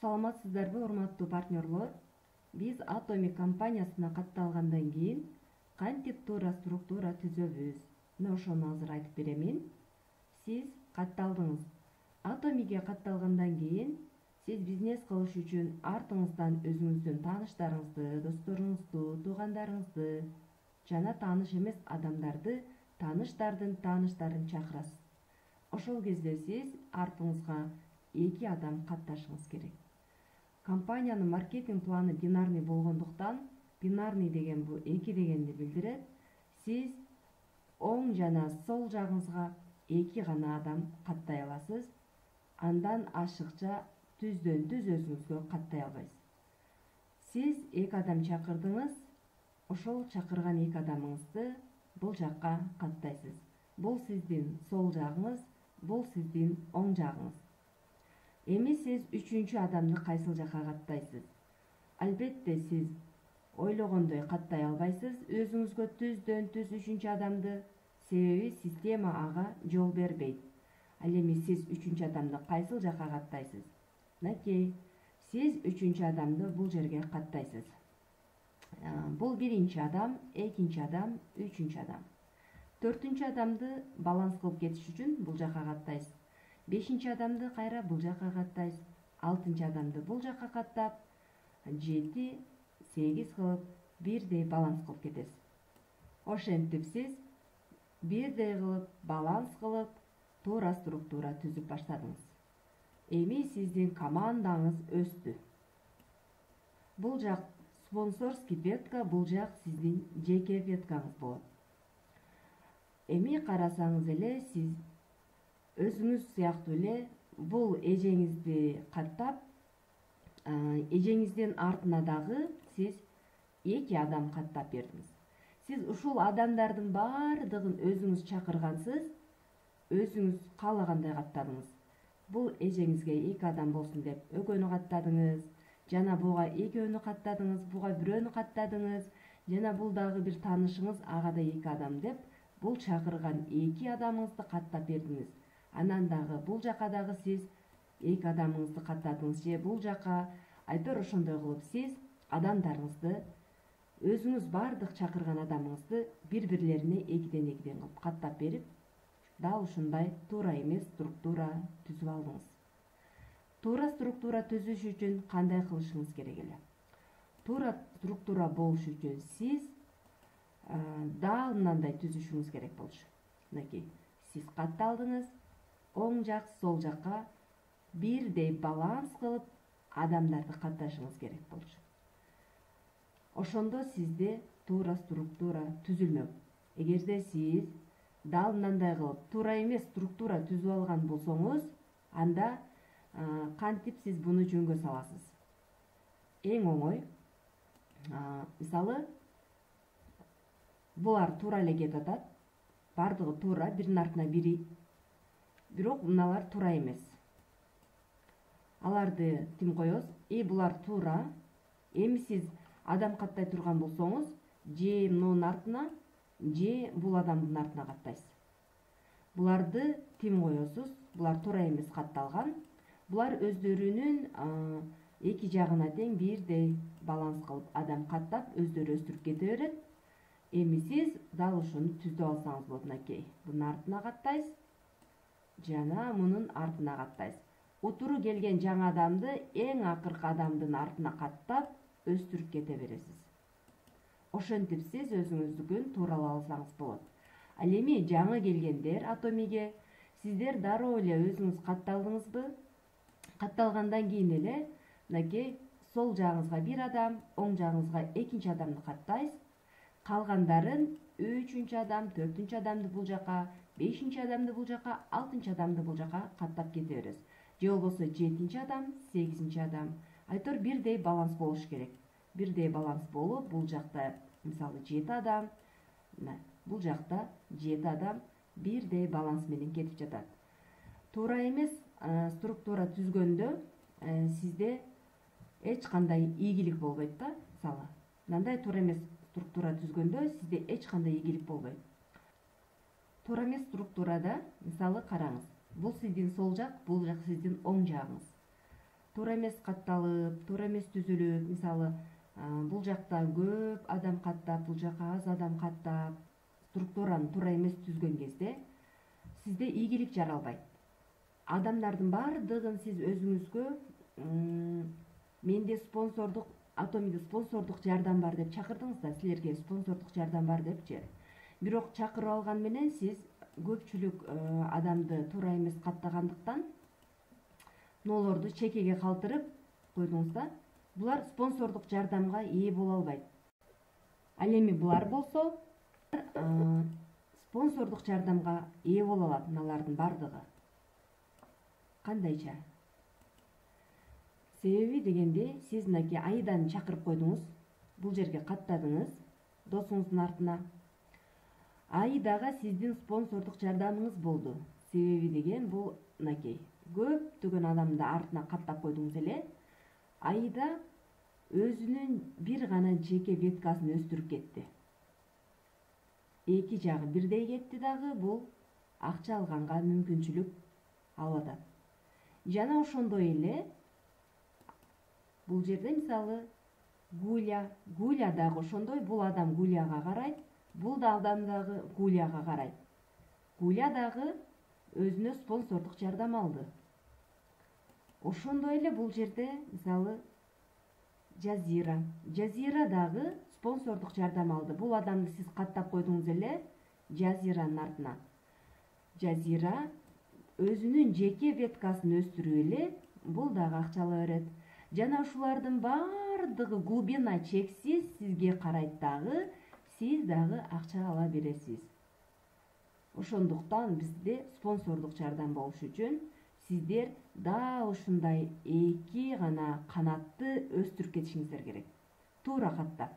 Саламатсыздарбы, урматтуу партнерлор? Биз Atomic компаниясына катталгандан кийин кантип туура структура түзөбүз? Мына ошону азыр айтып беремин. Сиз катталдыңыз. Atomic'e катталгандан кийин сиз бизнес кылыш үчүн артыңыздан өзүңүздүн тааныштарыңызды, досторуңузду, туугандарыңызды жана тааныш эмес адамдарды, тааныштардын тааныштарын чакырасыз. Ошол кезде сиз артыңызга 2 адам катташыңыз керек. Компаниянын маркетинг планы бинарный болгондуктан, бинарный деген бул 2 дегенди билдирет. Сиз оң жана сол жагыңызга 2 гана адам каттай аласыз. Андан ашыкча түздөн түз өзүңүзгө каттай албайсыз. Сиз 2 адам чакырдыңыз, ошол чакырган 2 адамыңызды бул жакка каттайсыз. Бул сиздин сол жагыңыз, бул сиздин оң жагыңыз. Эми сиз 3-чү адамды кайсыл жакка каттайсыз? Албетте сиз ойлогондой каттай албайсыз өзүңүзгө түздөн түз 3-чү адамды, себеби система ага жол бербейт. Ал эми сиз 3-чү адамды кайсыл жакка каттайсыз? Накей, сиз 3-чү адамды бул жерге каттайсыз. Бул 1-чи адам, 2-чи адам, 3-чү адам. 4-чү адамды баланс кылып кетиш үчүн бул жакка каттайсыз. 5-чи адамды кайра бул жакка каттайсыз. 6-чы адамды бул жакка каттап, 7, 8 кылып, бирдей баланс кылып кетесиз. Ошентип сиз бирдей кылып, баланс кылып, туура структура түзүп баштадыңыз. Эми сиздин командаңыз өстү. Бул жак спонсорский ветка, бул жак сиздин жеке веткаңыз болот. Эми карасаңыз эле сиз өзүңүз сыяктуу эле бул эжеңизди каттап, эжеңиздин артына дагы сиз 2 адам каттап бердиңиз. Сиз ушул адамдардын баардыгын өзүңүз чакыргансыз, өзүңүз каалагандай каттадыңыз. Бул эжеңизге 2 адам болсун деп экөөнү каттадыңыз, жана буга экөөнү каттадыңыз, буга бирөөнү каттадыңыз, жана бул дагы бир таанышыңыз, ага да 2 адам деп, бул чакырган 2 адамыңызды каттап бердиңиз. Анан дагы бул жака дагы сиз 2 адамыңызды каттадыңыз, же бул жака айтор ошондой кылып сиз адамдарыңызды, өзүңүз бардык чакырган адамыңызды бири-бирлерине 2ден кылып каттап берип, дал ушундай туура эмес структура түзүп алдыңыз. Туура структура түзүш үчүн кандай кылышыңыз керек эле? Туура структура болуш үчүн сиз дал мындай түзүшүңүз керек болчу. Мынакей, сиз катталдыңыз, оң жак, сол жакка бирдей баланс кылып адамдарды катташыңыз керек болчу. Ошондо сизде туура структура түзүлмөк. Эгерде сиз дал мындай кылып туура эмес структура түзүп алган болсоңуз, анда кантип сиз буну жөнгө саласыз? Эң оңой, мисалы, булар туура эле кетип атат, бардыгы туура, биринин артына бири. Бирок мыналар туура эмес. Аларды тим коебуз? Булар туура. Эми сиз адам каттай турган болсоңуз, же мунун артына, же бул адамдын артына каттайсыз. Буларды тим коесуз, булар туура эмес катталган. Булар өздөрүнүн 2 жагына тең бирдей баланс кылып адам каттап, өздөрү өстүрүп кете берет. Эми сиз дал ушуну түзүп алсаңыз болот. Накей, бунун артына каттайсыз, жана мунун артына каттайсыз. Утуру келген жаңы адамды эң акыркы адамдын артына каттап, өстүрүп кете бересиз. Ошентип сиз өзүңүздүкүн тууралап алсаңыз болот. Ал эми жаңы келгендер Atomic'e, сиздер дароо эле өзүңүз катталдыңызбы? Катталгандан кийин эле, мынакей, сол жагыңызга 1 адам, оң жагыңызга 2-чи адамды каттайсыз. Калгандарын 3-чү адам, 4-чү адамды бул жака, 5-чи адамды бул жака, 6-чы адамды бул жака каттап кете бересиз. Же болбосо 7-чи адам, 8-чи адам. Айтор бирдей баланс болуш керек. Бирдей баланс болуп, бул жакта мисалы 7 адам, бул жакта 7 адам бирдей баланс менен кетип жатат. Туура эмес структура түзгөндө сизде эч кандай ийгилик болбойт да, мисалы. Мындай туура эмес структура түзгөндө сизде эч кандай ийгилик болбойт. Туура эмес структурада, мисалы, караңыз. Бул сиздин сол жак, бул жак сиздин оң жагыңыз. туура эмес катталып, туура эмес түзүлүп, мисалы бул жакта көп адам каттап, бул жака аз адам каттап, структураны туура эмес түзгөн кезде сизде ийгилик жаралбайт. Адамдардын баардыгын сиз өзүңүзгө менде спонсордук, Атомиде спонсордук жардам бар деп чакырдыңыз да, силерге спонсордук жардам бар депчи. Бирок чакырып алган менен сиз көпчүлүк адамды туура эмес каттагандыктан ноолорду чекеге калтырып койдуңуз да, булар спонсордук жардамга ээ боло албайт. Ал эми булар болсо спонсордук жардамга ээ боло алат, мыналардын бардыгы. Кандайча? Себеби дегенде, сиз мынакей Аиданы чакырып койдуңуз, бул жерге каттадыңыз досуңуздун артына. Аидага сиздин спонсордук жардамыңыз болду. Себеби деген бул мынакей көптөгөн адамды артына каттап койдуңуз эле. Аида өзүнүн бир гана жеке веткасын өстүрүп кетти. Эки жагы бирдей кетти дагы, бул акча алганга мүмкүнчүлүк алып атат. Жана ошондой эле бул жерде мисалы Гуля дагы ошондой, бул адам Гуляга карайт, бул да адам дагы Гуляга карайт. Гуля дагы өзүнө спонсордук жардам алды. Ошондой эле бул жерде мисалы Жазира дагы спонсордук жардам алды. Бул адамды сиз каттап койдуңуз эле Жазиранын артына. Жазира өзүнүн жеке веткасын өстүрүп эле бул дагы акча ала берет. Жана ушулардын бардыгы глубина чексиз сизге карайт дагы, сиз дагы акча ала бересиз. Ошондуктан бизде спонсордук жардам болуш үчүн сиздер дал ушундай эки гана канатты өстүрүп кетишиңиздер керек. Туура каттап.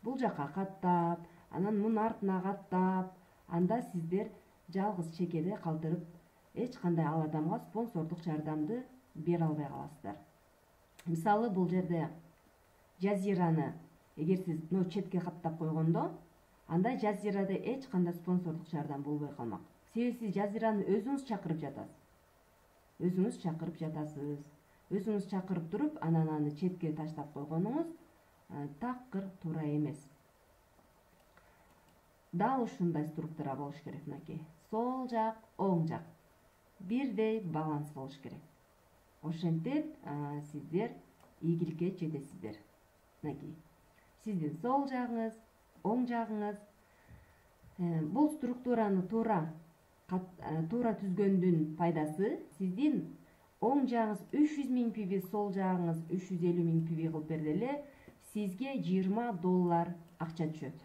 Бул жака каттап, анан мунун артына каттап, анда сиздер жалгыз чекеде калтырып, эч кандай ал адамга спонсордук жардамды бере албай каласыздар. Мисалы бул жерде Жазираны эгер сиз четке каттап койгондо, анда Жазирада эч кандай спонсордук жардам болбой калмак. Себеби сиз Жазираны өзүңүз чакырып жатасыз. Өзүңүз чакырып туруп, анан аны четке таштап койгонуңуз такыр туура эмес. Дал ушундай структура болуш керек мынакей. Сол жак, оң жак бирдей баланс болуш керек. Ошентип сиздер ийгиликке жетесиздер. Мынакей. Сиздин сол жагыңыз, оң жагыңыз бул структураны туура түзгөндүн пайдасы, сиздин оң жагыңыз 300 000 пиви, сол жагыңыз 350 000 пиви кылып берди эле, сизге $20 акча түшөт.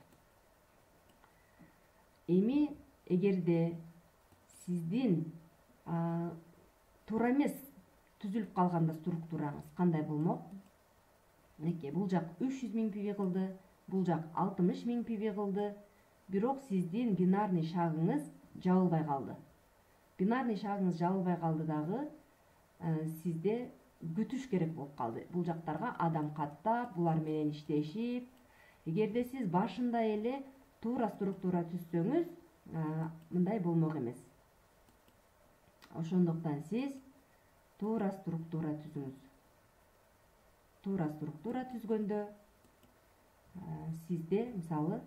Эми эгерде сиздин туура эмес түзүлүп калганда структураңыз кандай болмок? Мынакей, бул жак 300 000 пиви кылды, бул жак 60 000 пиви кылды, бирок сиздин бинарный шагыңыз жабылбай калды. Бинарный шагыңыз жабылбай калды дагы, сизде күтүш керек болуп калды. Бул жактарга адам каттап, булар менен иштешип, эгерде сиз башында эле туура структура түзсөңүз, мындай болмок эмес. Ошондуктан сиз туура структура түзүңүз. Туура структура түзгөндө сизде мисалы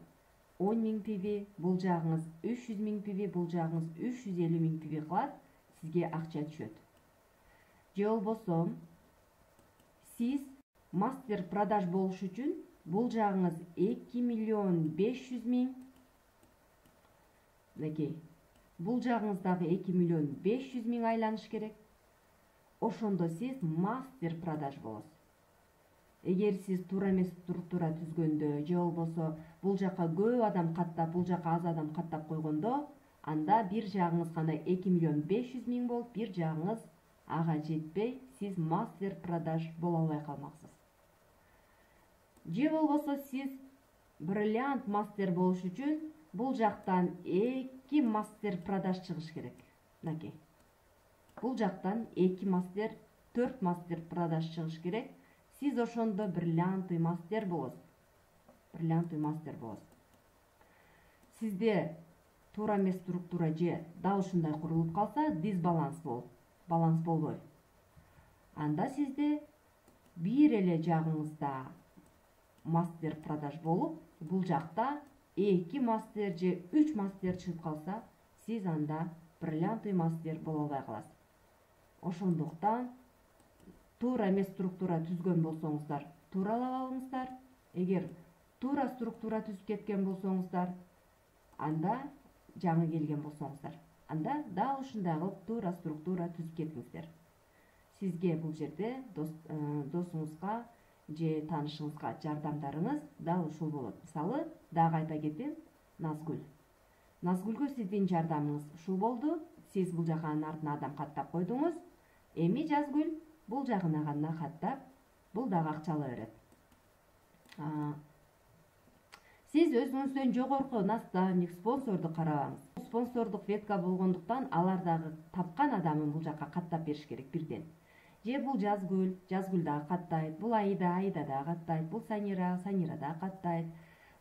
10 000 пиви, бул жагыңыз 300 000 пиви, бул жагыңыз 350 000 пиви кылат, сизге акча түшөт. Же болбосо сиз мастер продаж болуш үчүн бул жагыңыз 2 500 000, мынакей, бул жагыңыз дагы 2 500 000 айланыш керек. Ошондо сиз мастер продаж болосуз. Эгер сиз туура эмес структура түзгөндө, же болбосо бул жака көп адам каттап, бул жака аз адам каттап койгондо, анда бир жагыңыз гана 2 500 000 болуп, бир жагыңыз ага жетпей, сиз мастер продаж боло албай калмаксыз. Же болбосо сиз бриллиант мастер болуш үчүн бул жактан 2 мастер продаж чыгыш керек. Мынакей. Бул жактан 2 мастер, 4 мастер продаж чыгыш керек. Сиз ошондо бриллиантый мастер болосуз. Сизде туура эмес структура же дал ушундай курулуп калса, дисбаланс болот. Баланс болбойт. анда сизде бир эле жагыңызда мастер продаж болуп, бул жакта 2 мастер же 3 мастер чыгып калса, сиз анда бриллиантый мастер боло албай каласыз. Ошондуктан туура эмес структура түзгөн болсоңуздар, тууралап алыңыздар. Эгер туура структура түзүп кеткен болсоңуздар, анда жаңы келген болсоңуздар, анда дал ушундай кылып туура структура түзүп кетиңиздер. Сизге бул жерде досуңузга же таанышыңызга жардамдарыңыз дал ушул болот. Мисалы, дагы айта кетейин, Назгүл. Назгүлгө сиздин жардамыңыз ушул болду. Сиз бул жагынын артына адам каттап койдуңуз. Эми Жазгүл бул жагына гана каттап, бул дагы акча ала берет. Сиз өзүңүздөн жогорку наставник, спонсорду карабаңыз. Спонсордук ветка болгондуктан алар дагы тапкан адамын бул жакка каттап бериш керек бирден. Же бул Жазгүл дагы каттайт, бул Аида дагы каттайт, бул Санира дагы каттайт.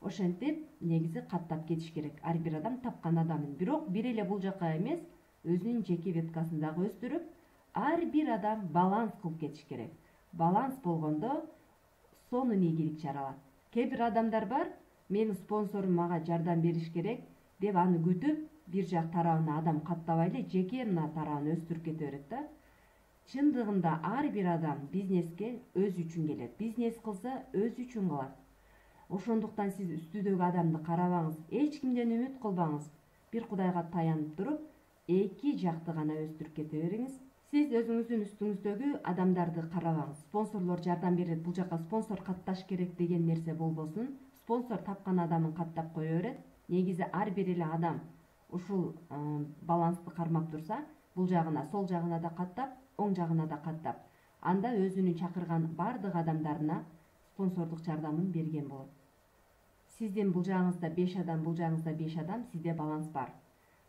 Ошентип, негизи каттап кетиш керек. Ар бир адам тапкан адамын. Бирок бир эле бул жакка эмес, өзүнүн жеке веткасын дагы өстүрүп, ар бир адам баланс кылып кетиш керек. Баланс болгондо сонун ийгилик жаралат. Кээ бир адамдар бар, менин спонсорум мага жардам бериш керек деп аны күтүп, бир жак тарабына адам каттабай эле жеке мына тарабын өстүрүп кете берет да. Чындыгында ар бир адам бизнеске өз үчүн келет. Бизнес кылса өз үчүн кылат. Ошондуктан сиз үстүдөгү адамды карабаңыз, эч кимден үмүт кылбаңыз. Бир Кудайга таянып туруп, эки жакты гана өстүрүп кете бериңиз. Сиз өзүңүздүн үстүңүздөгү адамдарды карабаңыз. Спонсорлор жардам берет, бул жака спонсор катташ керек деген нерсе болбосун. Спонсор тапкан адамын каттап кое берет. Негизи ар бир эле адам ушул балансты кармап турса, бул жагына, сол жагына да каттап, оң жагына да каттап, анда өзүнүн чакырган бардык адамдарына спонсордук жардамын берген болот. Сиздин бул жагыңызда 5 адам, бул жагыңызда 5 адам, сизде баланс бар.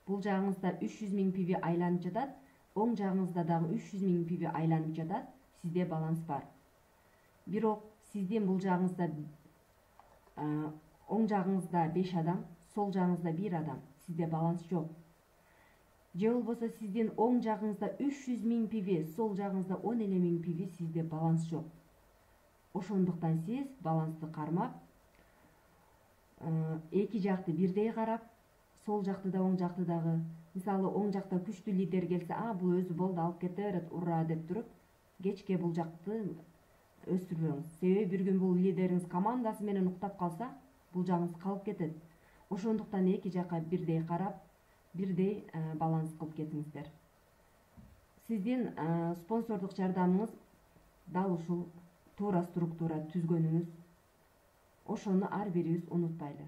Бул жагыңызда 300 000 пиви айланып жатат, оң жагыңызда дагы 300 000 пиви айланып жатат, сизде баланс бар. Бирок сиздин бул жагыңызда оң жагыңызда 5 адам, сол жагыңызда 1 адам, сизде баланс жок. Же болбосо сиздин оң жагыңызда 300 000 пиви, сол жагыңызда 10 эле миң пиви, сизде баланс жок. Ошондуктан сиз балансты кармап, эки жакты бирдей карап, сол жакты да оң жакты дагы, мисалы оң жакта күчтүү лидер келсе, бул өзү болду, алып кете берет, ура деп туруп, кечке бул жакты өстүрбөңүз. Себеби бир күн бул лидериңиз командасы менен уктап калса, бул жагыңыз калып кетет. Ошондуктан эки жакка бирдей карап, бирдей баланс кылып кетиңиздер. Сиздин спонсордук жардамыңыз дал ушул туура структура түзгөнүңүз. Ошону ар бирибиз унутпайлы.